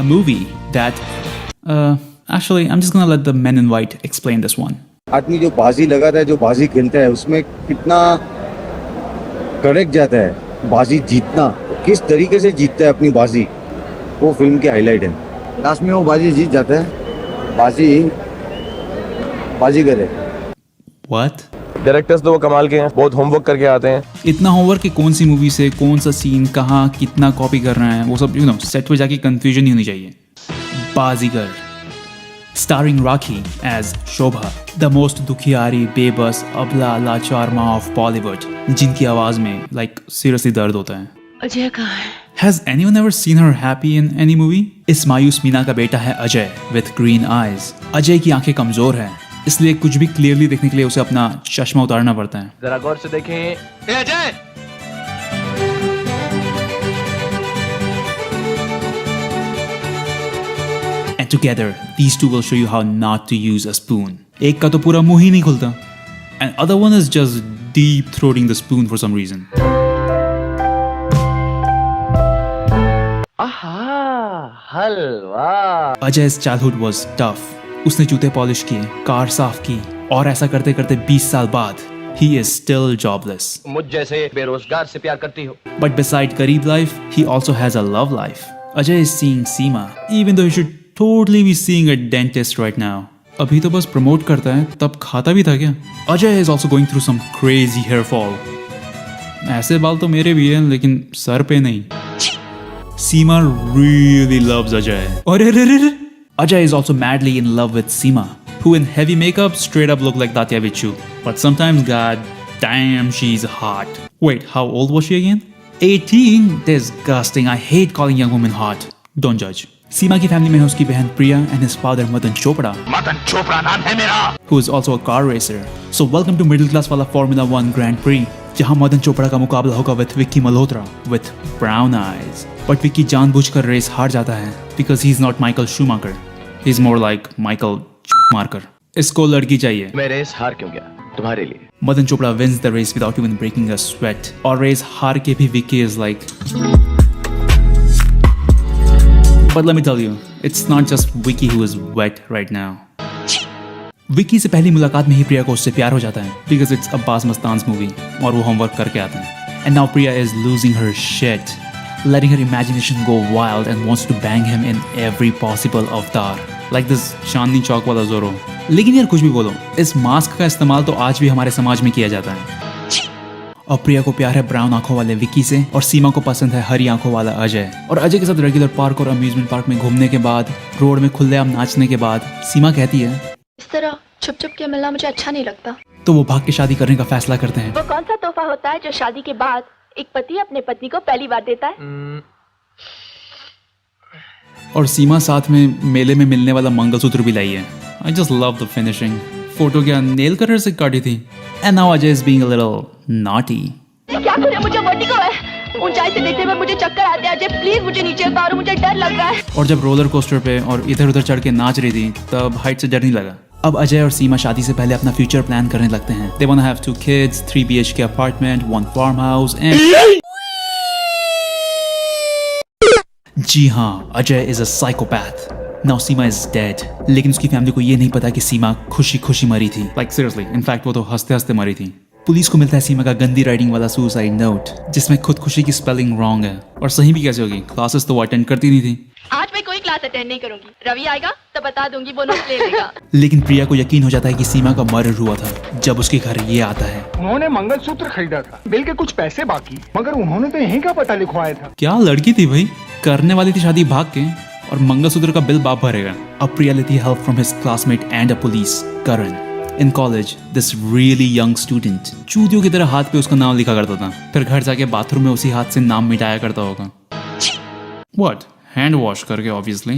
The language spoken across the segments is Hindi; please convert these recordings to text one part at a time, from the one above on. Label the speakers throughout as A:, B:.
A: a movie that actually I'm just gonna let the men in white explain this one.
B: आदमी जो बाजी लगाता है, जो बाजी खेलता है, उसमें कितना करेक्ट जाता है बाजी जीतना, किस तरीके से जीतता है अपनी बाजी, वो फिल्म की हाईलाइट है। लास्ट में वो बाजी जीत जाता है, बाजीगर है।
A: What?
C: डायरेक्टर्स तो वो कमाल के हैं, बहुत होमवर्क करके आते हैं।
A: इतना होमवर्क कि कौन सी मूवी से कौन सा सीन कहाँ कितना कॉपी कर रहे हैं, वो सब सेट पे जाके कंफ्यूजन नहीं होनी चाहिए। बाजीगर starring Rakhi as Shobha, the most दुखियारी बेबस अबला लाचार माँ ऑफ बॉलीवुड, जिनकी आवाज में seriously दर्द होता है।
D: अजय कहाँ है?
A: Has anyone ever seen her happy in any movie? इस मायूस मीना का बेटा है Ajay with green eyes। Ajay की आंखें कमजोर हैं, इसलिए कुछ भी क्लियरली देखने के लिए उसे अपना चश्मा उतारना पड़ता है।
C: जरा गौर से देखें। Ajay!
A: And together, these two will show you how not to use a spoon. एक का तो पूरा मुंह ही नहीं खुलता, and other one is just deep throating the spoon for some reason.
C: Halwa.
A: Ajay's childhood was tough. उसने जूते पॉलिश किए, कार साफ की, और ऐसा करते करते 20 साल बाद he is still jobless.
C: मुझ जैसे बेरोजगार से प्यार करती हो।
A: But beside Kareeb life, he also has a love life. Ajay is seeing Seema, even though he should totally be seeing a dentist right now. अभी तो बस प्रमोट करता है, तब खाता भी था क्या? Ajay is also going through some crazy hair fall. ऐसे बाल तो मेरे भी हैं, लेकिन सर पे नहीं। Seema really loves Ajay. Ajay is also madly in love with Seema, who in heavy makeup straight up look like Tatya Vichu. But sometimes, god damn, she's hot. Wait, how old was she again? 18? Disgusting. I hate calling young women hot. Don't judge. Seema की फैमिली में है उसकी बहन प्रिया and his father Madan Chopra.
C: Madan Chopra नाम है मेरा।
A: Who is also a car racer. So welcome to middle class वाला Formula 1 Grand Prix, जहाँ मदन चोपड़ा का मुकाबला होगा with Vicky Malhotra with brown eyes. But Vicky जानबूझकर रेस हार जाता है because he's not Michael Schumacher. He's more like Michael Schumacher. इसको लड़की चाहिए।
C: मैं रेस हार क्यों गया? तुम्हारे लिए।
A: Madan Chopra wins the race without even breaking a sweat. और रेस हार के भी Vicky is like. But let me tell you, it's not just Vicky who is wet right now. Vicky से पहली मुलाकात में ही प्रिया को उससे प्यार हो जाता है because it's Abbas Mastan's movie और वो होमवर्क करके आता है. And now Priya is losing her shit, letting her imagination go wild and wants to bang him in every possible avatar, like this Chandni Chowk वाला Zorro. लेकिन यार कुछ भी बोलो, इस मास्क का इस्तेमाल तो आज भी हमारे समाज में किया जाता है. और प्रिया को प्यार है ब्राउन आंखों वाले विक्की से और सीमा को पसंद है हरी आंखों वाला अजय. और अजय के साथ रेगुलर पार्क और अम्यूजमेंट पार्क में घूमने के बाद, रोड में खुलेआम नाचने के बाद सीमा कहती है,
D: इस तरह छुप छुप के मिलना मुझे अच्छा नहीं लगता.
A: तो वो भाग के शादी करने का फैसला करते हैं.
D: वो कौन सा तोहफा होता है जो शादी के बाद एक पति अपने पत्नी को पहली बार देता है?
A: और सीमा साथ में मेले में मिलने वाला मंगलसूत्र भी लाई है. I just love the finishing. Photo क्या नेल कटर से काटी थी. And now Ajay is being a little naughty.
D: क्या करें, मुझे वर्टिगो है. ऊंचाई से देखने में मुझे चक्कर आते हैं. अजय प्लीज मुझे नीचे उतारो, मुझे डर लग रहा है.
A: और जब रोलर कोस्टर पे और इधर उधर चढ़ के नाच रही थी तब हाइट से डर नहीं लगा. अब अजय और सीमा शादी से पहले अपना फ्यूचर प्लान करने लगते हैं. They wanna have 2 kids, 3 BHK apartment, 1 farmhouse and जी हाँ, Ajay is a psychopath. Now Seema is dead. लेकिन उसकी फैमिली को ये नहीं पता कि सीमा खुशी खुशी मरी थी. Like seriously, in fact वो तो हंसते हंसते मरी थी. पुलिस को मिलता है सीमा का गंदी राइटिंग वाला सुसाइड नोट जिसमें खुदकुशी की स्पेलिंग रॉन्ग है. और सही भी कैसे होगी, क्लासेस तो वो अटेंड करती नहीं थी.
D: आज मैं कोई क्लास अटेंड नहीं करूंगी. रवि आएगा तो बता दूंगी, वो नोट ले लेगा.
A: लेकिन प्रिया को यकीन हो जाता है कि सीमा का मर्डर हुआ था जब उसके घर ये आता है.
E: उन्होंने मंगलसूत्र खरीदा था, बिल के कुछ पैसे बाकी, मगर उन्होंने तो यहीं का पता लिखवाया था.
A: क्या लड़की थी भाई, करने वाली थी शादी भाग के और मंगलसूत्र का बिल बाप भरेगा. अब प्रिया लेती है help from his classmate and a police Karan. In college, this really young student चूतियों की तरह हाथ पे उसका नाम लिखा करता था, फिर घर जाके बाथरूम में उसी हाथ से नाम मिटाया करता होगा. What? हैंड वॉश करके obviously.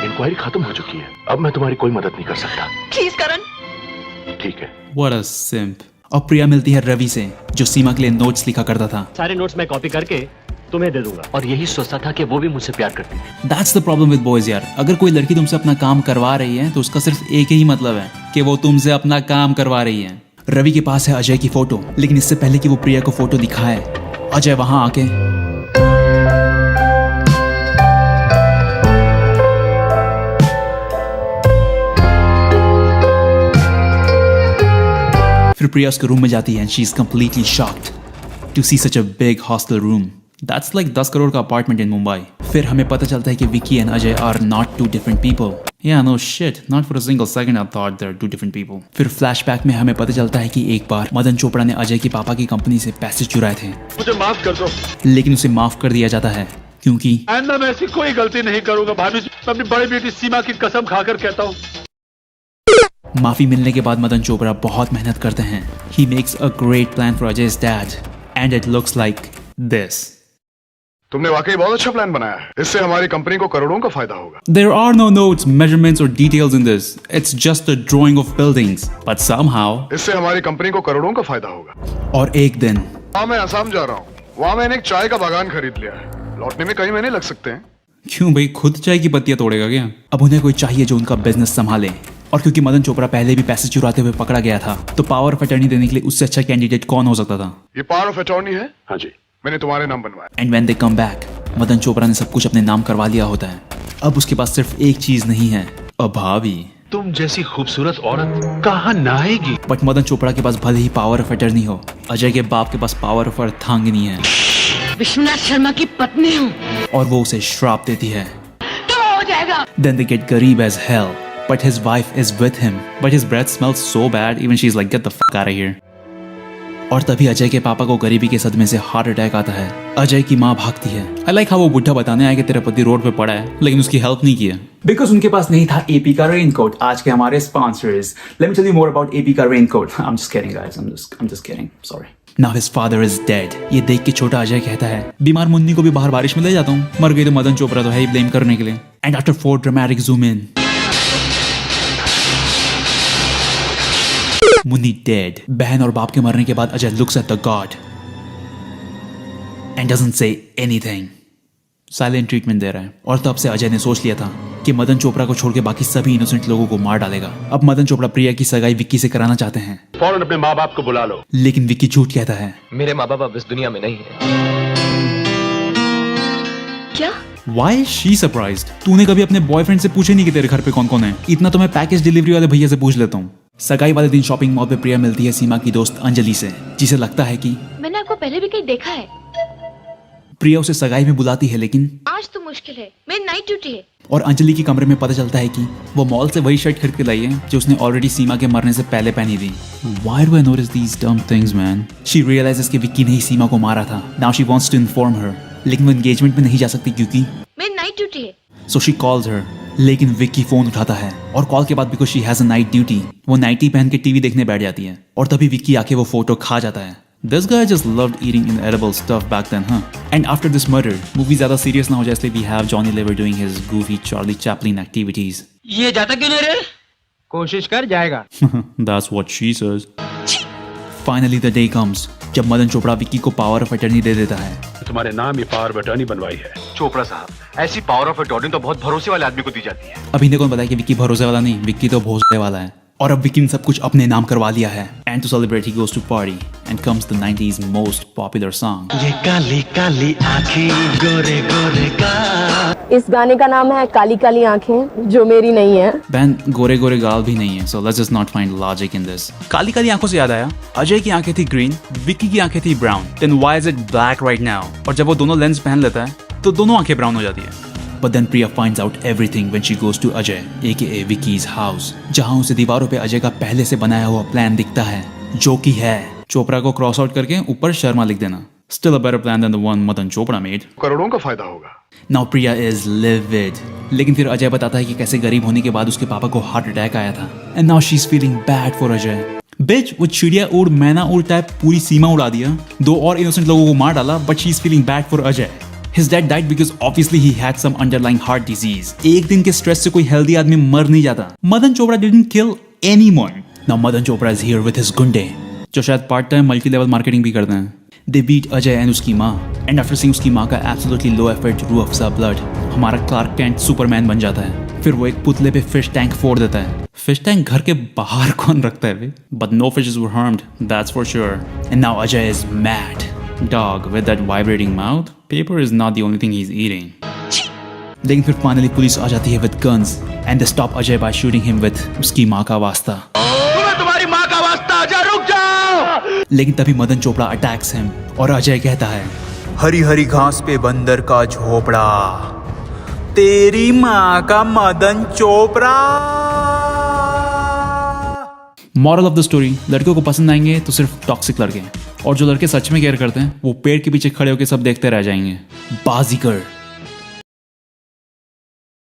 F: इंक्वायरी खत्म हो चुकी है, अब मैं तुम्हारी कोई मदद नहीं कर सकता.
D: प्लीज करण.
F: ठीक है.
A: What a simp. और प्रिया मिलती है रवि से जो सीमा के लिए नोट्स लिखा करता था.
G: सारे नोट्स मैं कॉपी करके तुम्हें दे दूंगा. और यही सोचता था कि वो भी मुझसे प्यार करती थी.
A: That's the problem with boys यार. अगर कोई लड़की तुमसे अपना काम करवा रही है तो उसका सिर्फ एक ही मतलब है कि वो तुमसे अपना काम करवा रही है. रवि के पास है अजय की फोटो, लेकिन इससे पहले कि वो प्रिया को फोटो दिखाए, अजय वहां आके प्रिया उसके रूम में जाती है and she is completely shocked to see such a big hostel room that's like 10 crore का अपार्टमेंट इन मुंबई। फिर हमें पता चलता है कि Vicky and Ajay are not two different people. Yeah, no shit. Not for a single second I thought they're two different people. फिर फ्लैशबैक में हमें पता चलता है कि एक बार मदन चोपड़ा ने अजय के पापा की कंपनी से पैसे चुराए थे,
F: मुझे माफ कर दो।
A: लेकिन उसे माफ कर दिया जाता है क्योंकि
F: आइंदा मैं ऐसी कोई गलती नहीं करूंगा भाभी। मैं अपनी बड़ी बेटी सीमा की कसम खाकर कहता हूँ।
A: माफी मिलने के बाद मदन चोपड़ा बहुत मेहनत करते हैं। He makes a great plan for Ajay's dad and it looks like this.
E: तुमने वाकई बहुत अच्छा प्लान बनाया है। इससे हमारी कंपनी को करोड़ों का फायदा होगा।
A: There are no notes, measurements or details in this. It's just a drawing of buildings. But somehow
E: इससे हमारी कंपनी को करोड़ों का फायदा होगा।
A: और एक दिन
E: वहाँ मैं आसाम जा रहा हूँ। वहाँ मैंने एक चाय का बागान खरीद लिया है। लौटने में कई महीने लग सकते हैं।
A: क्यों भाई, खुद चाय की पत्तियां तोड़ेगा क्या? अब उन्हें कोई चाहिए जो उनका बिजनेस संभाले और क्योंकि मदन चोपड़ा पहले भी पैसे चुराते हुए पकड़ा गया था तो पावर ऑफ अटर्नी देने के लिए उससे अच्छा कैंडिडेट कौन हो सकता था?
E: ये पावर ऑफ अटॉर्नी है।
F: हाँ जी।
E: मैंने तुम्हारे नाम बनवाया।
A: And when they come back Madan Chopra ने सब कुछ अपने नाम करवा लिया होता है। अब उसके पास सिर्फ एक चीज नहीं है, अ भाभी।
F: तुम जैसी खूबसूरत औरत कहाँ नहाएगी?
A: बट मदन चोपड़ा के पास भले ही पावर ऑफ अटर्नी हो, अजय के बाप के पास पावर ऑफ अर्धांगिनी है
D: विश्वनाथ शर्मा की पत्नी हूँ।
A: और वो उसे श्राप देती है।
D: तो हो जाएगा।
A: Then they get गरीब as hell, but his wife is with him. But his breath smells so bad, even she's like, get the fuck out of here. और तभी अजय के पापा को गरीबी के सदमे से हार्ट अटैक आता है। अजय की माँ भागती है। I like how वो बुढ़ा बताने आया कि तेरा पति रोड पे पड़ा है, लेकिन उसकी हेल्प नहीं किया बिकॉज उनके पास नहीं था एपी का रेनकोट। आज के हमारे sponsors, let me tell you more about AP का raincoat. I am just kidding guys, I am just kidding, sorry. Now his father is dead. ये देख के छोटा अजय कहता है, बीमार मुन्नी को भी बाहर बारिश में ले जाता हूँ, मर गई तो मदन चोपड़ा तो है ही ब्लेम करने के लिए। And after 4 dramatic zoom in, Munni dead. बहन और बाप के मरने के बाद Ajay looks at the god and doesn't say anything. Silent treatment दे रहा है और तब से अजय ने सोच लिया था कि मदन चोपड़ा को छोड़ के बाकी सभी इनोसेंट लोगों को मार डालेगा। अब मदन चोपड़ा प्रिया की सगाई विक्की से कराना चाहते हैं,
F: फौरन अपने माँ बाप को बुला लो।
A: लेकिन विक्की झूठ कहता है।
C: मेरे माँ बाप अब इस दुनिया में नहीं है।
D: क्या?
A: Why is she surprised? तूने कभी अपने बॉयफ्रेंड से पूछे नहीं कि तेरे घर पे कौन कौन है? इतना तो मैं पैकेज डिलीवरी वाले भैया से पूछ लेता हूँ। सगाई वाले दिन शॉपिंग मॉल पे प्रिया मिलती है सीमा की दोस्त अंजलि से, जिसे लगता है कि
D: मैंने आपको पहले भी कहीं देखा है।
A: प्रिया उसे सगाई में बुलाती है, लेकिन
D: आज तो मुश्किल है, मेरी नाइट ड्यूटी है।
A: और अंजलि के कमरे में पता चलता है कि वो मॉल से वही शर्ट खरीद के लाई है जो उसने ऑलरेडी सीमा के मरने से पहले पहनी थी। Why do I notice these dumb things, man? She realizes कि विक्की ने ही सीमा को मारा था। Now she wants to inform her, लेकिन वो एंगेजमेंट में नहीं जा सकती क्योंकि
D: मेरी नाइट ड्यूटी है।
A: So she calls her, लेकिन विक्की फोन उठाता है और कॉल के बाद because she has a night duty, वो नाइटी पहन के टीवी देखने बैठ जाती है और तभी विक्की आके वो फोटो खा जाता है। This guy just loved eating inedible stuff back then, huh? And after this murder, movie ज़्यादा serious ना हो जाए इसलिए we have Johnny Lever doing his goofy Charlie Chaplin activities.
H: ये जाता क्यों नहीं रे? कोशिश कर जाएगा।
A: That's what she says. Finally the day comes जब मदन चोपड़ा विक्की को पावर ऑफ अटर्नी दे देता है।
F: तुम्हारे नाम ये पावर ऑफ अटर्नी बनवाई है।
C: चोपड़ा साहब, ऐसी पावर ऑफ अटॉर्नी तो बहुत भरोसे वाले आदमी को दी जाती है।
A: अभी ने कौन बताया कि विक्की भरोसे वाला नहीं, विक्की तो भोसले वाला है। और अब विक्की ने सब कुछ अपने नाम करवा लिया है। And to celebrate he goes to party and comes the 90s most popular song.
G: ये काली काली आंखें गोरे गोरे का।
I: इस गाने का नाम है काली काली आंखें जो मेरी नहीं है।
A: बैन गोरे गोरे गाल भी नहीं है, so let's just not find logic in this. Kali Kali आंखों से याद आया, अजय की आंखें थी ग्रीन, विक्की की आंखें थी brown. Then why is it black right now? और जब वो दोनों लेंस पहन लेता है तो दोनों आंखें ब्राउन हो जाती है। But then Priya finds out everything when she goes to Ajay, aka Vicky's house, जहां उसे दीवारों पे अजय का पहले से बनाया हुआ प्लान दिखता है, जो कि है चोपड़ा को क्रॉस आउट करके ऊपर शर्मा लिख देना। Still a better plan than the one Madan Chopra made.
E: करोड़ों का फायदा होगा।
A: Now Priya is livid. लेकिन फिर अजय बताता है कि कैसे गरीब होने के बाद उसके पापा को हार्ट अटैक आया था। And now she's feeling bad for Ajay. Bitch, वो चिड़िया उड़ मैना उड़ टाइप पूरी सीमा उड़ा दिया, 2 और इनोसेंट लोगों को मार डाला, but she's feeling bad for Ajay. His dad died because obviously he had some underlying heart disease. एक दिन के स्ट्रेस से कोई हेल्दी आदमी मर नहीं जाता। Madan Chopra didn't kill anyone. Now Madan Chopra is here with his गुंडे, जो शायद part time multi level marketing भी करते हैं। They beat अजय एंड उसकी माँ, एंड आफ्टर सीइंग उसकी माँ का absolutely low effort Rooh Afza blood, हमारा क्लार्क कैंट सुपरमैन बन जाता है। फिर वो एक पुतले पे फिश टैंक फोड़ देता है। फिश टैंक घर के बाहर कौन रखता है बे? But no fishes were harmed, that's for sure. And now Ajay is mad. Dog with that vibrating mouth, paper is not the only thing he's eating. लेकिन फिर फाइनली पुलिस आ जाती है with guns and they stop Ajay by shooting him with उसकी माँ का वास्ता।
C: तुम्हें तुम्हारी माँ का वास्ता, अजय रुक जाओ।
A: लेकिन तभी मदन चोपड़ा अटैक्स हिम और अजय कहता है,
J: हरी हरी घास पे बंदर का झोपड़ा, तेरी माँ का Madan Chopra.
A: Moral of the story, लड़कियों को पसंद आएंगे तो सिर्फ टॉक्सिक लड़के, और जो लड़के सच में केयर करते हैं वो पेड़ के पीछे खड़े होकर सब देखते रह जाएंगे। बाजीगर।